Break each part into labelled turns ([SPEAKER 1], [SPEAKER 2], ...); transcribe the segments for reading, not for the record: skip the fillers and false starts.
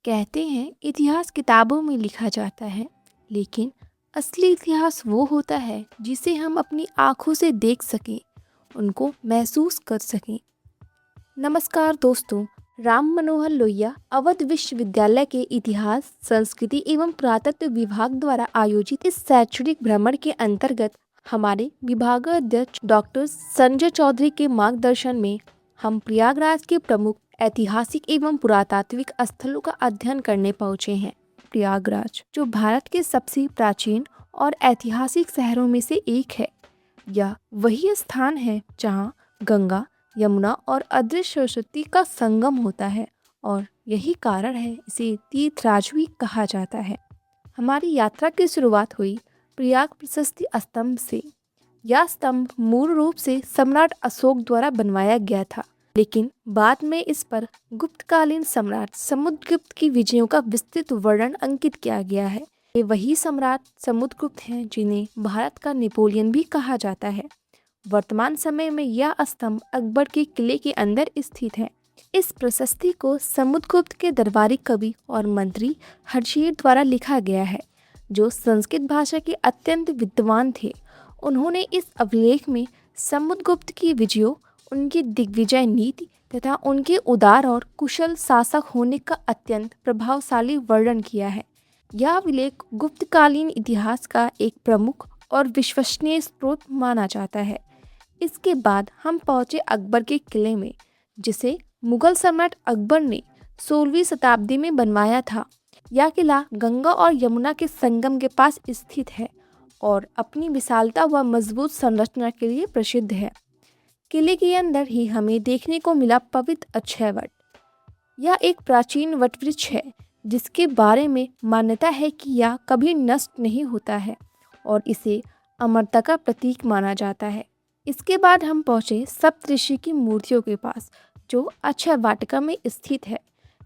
[SPEAKER 1] कहते हैं इतिहास किताबों में लिखा जाता है, लेकिन असली इतिहास वो होता है जिसे हम अपनी आँखों से देख सकें, उनको महसूस कर सकें। नमस्कार दोस्तों, राम मनोहर लोहिया अवध विश्वविद्यालय के इतिहास, संस्कृति एवं पुरातत्व विभाग द्वारा आयोजित इस शैक्षणिक भ्रमण के अंतर्गत हमारे विभागाध्यक्ष डॉक्टर संजय चौधरी के मार्गदर्शन में हम प्रयागराज के प्रमुख ऐतिहासिक एवं पुरातात्विक स्थलों का अध्ययन करने पहुंचे हैं। प्रयागराज, जो भारत के सबसे प्राचीन और ऐतिहासिक शहरों में से एक है, यह वही स्थान है जहां गंगा, यमुना और अदृश्य सरस्वती का संगम होता है और यही कारण है इसे तीर्थराज भी कहा जाता है। हमारी यात्रा की शुरुआत हुई प्रयाग प्रशस्ति स्तंभ से। यह स्तंभ मूल रूप से सम्राट अशोक द्वारा बनवाया गया था, लेकिन बाद में इस पर गुप्तकालीन सम्राट समुद्रगुप्त की विजयों का विस्तृत वर्णन अंकित किया गया है। ये वही सम्राट समुद्रगुप्त हैं जिन्हें भारत का नेपोलियन भी कहा जाता है। वर्तमान समय में यह स्तंभ अकबर के किले के अंदर स्थित है। इस प्रशस्ति को समुद्रगुप्त के दरबारी कवि और मंत्री हर्षेर द्वारा लिखा गया है, जो संस्कृत भाषा के अत्यंत विद्वान थे। उन्होंने इस अभिलेख में समुद्रगुप्त की विजयों, उनकी दिग्विजय नीति तथा उनके उदार और कुशल शासक होने का अत्यंत प्रभावशाली वर्णन किया है। यह अभिलेख गुप्तकालीन इतिहास का एक प्रमुख और विश्वसनीय स्रोत माना जाता है। इसके बाद हम पहुंचे अकबर के किले में, जिसे मुगल सम्राट अकबर ने 16वीं शताब्दी में बनवाया था। यह किला गंगा और यमुना के संगम के पास स्थित है और अपनी विशालता व मजबूत संरचना के लिए प्रसिद्ध है। किले के अंदर ही हमें देखने को मिला पवित्र अक्षय वट। यह एक प्राचीन वट वृक्ष है जिसके बारे में मान्यता है कि यह कभी नष्ट नहीं होता है और इसे अमरता का प्रतीक माना जाता है। इसके बाद हम पहुंचे सप्तऋषि की मूर्तियों के पास, जो अक्षय वाटिका में स्थित है।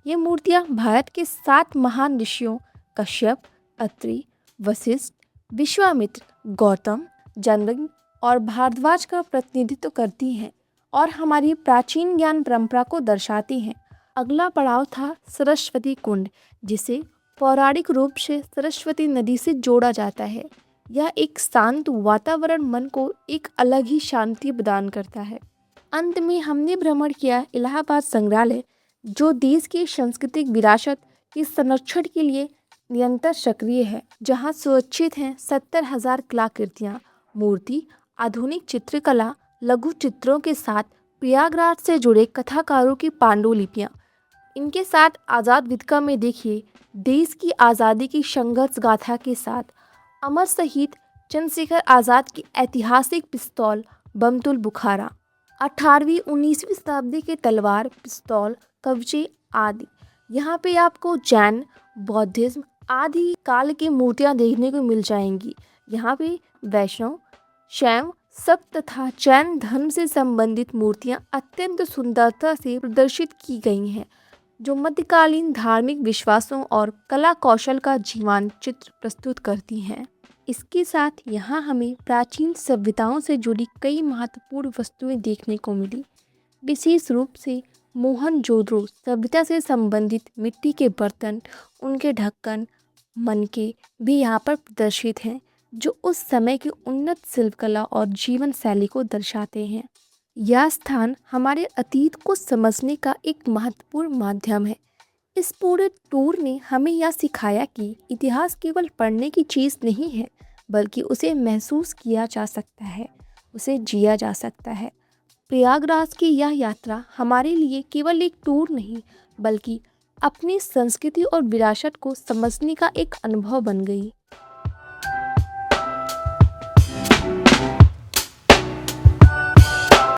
[SPEAKER 1] ये मूर्तियां भारत के 7 महान ऋषियों कश्यप, अत्रि, वशिष्ठ, विश्वामित्र, गौतम, जमदग्नि और भारद्वाज का प्रतिनिधित्व करती हैं और हमारी प्राचीन ज्ञान परंपरा को दर्शाती हैं। अगला पड़ाव था सरस्वती कुंड, जिसे पौराणिक रूप से सरस्वती नदी से जोड़ा जाता है। यह एक शांत वातावरण मन को एक अलग ही शांति प्रदान करता है। अंत में हमने भ्रमण किया इलाहाबाद संग्रहालय, जो देश की सांस्कृतिक विरासत के संरक्षण के लिए निरंतर सक्रिय है, जहां सुरक्षित हैं 70,000 कलाकृतियां, मूर्ति, आधुनिक चित्रकला, लघु चित्रों के साथ प्रयागराज से जुड़े कथाकारों की पांडुलिपियां। इनके साथ आज़ाद वेदिका में देखिए देश की आज़ादी की संघर्ष गाथा के साथ अमर शहीद चंद्रशेखर आज़ाद की ऐतिहासिक पिस्तौल बमतुल बुखारा, 18वीं-19वीं शताब्दी के तलवार, पिस्तौल, कवचे आदि। यहाँ पे आपको जैन, बौद्धिज्म आदि काल की मूर्तियाँ देखने को मिल जाएंगी। यहाँ पे वैष्णव, शैव, शक्त तथा जैन धर्म से संबंधित मूर्तियाँ अत्यंत सुंदरता से प्रदर्शित की गई हैं, जो मध्यकालीन धार्मिक विश्वासों और कला कौशल का जीवंत चित्र प्रस्तुत करती हैं। इसके साथ यहाँ हमें प्राचीन सभ्यताओं से जुड़ी कई महत्वपूर्ण वस्तुएं देखने को मिली। विशेष रूप से मोहनजोदड़ो सभ्यता से संबंधित मिट्टी के बर्तन, उनके ढक्कन, मनके भी यहाँ पर प्रदर्शित हैं, जो उस समय की उन्नत शिल्पकला और जीवन शैली को दर्शाते हैं। यह स्थान हमारे अतीत को समझने का एक महत्वपूर्ण माध्यम है। इस पूरे टूर ने हमें यह सिखाया कि इतिहास केवल पढ़ने की चीज़ नहीं है, बल्कि उसे महसूस किया जा सकता है, उसे जिया जा सकता है। प्रयागराज की यह यात्रा हमारे लिए केवल एक टूर नहीं, बल्कि अपनी संस्कृति और विरासत को समझने का एक अनुभव बन गई।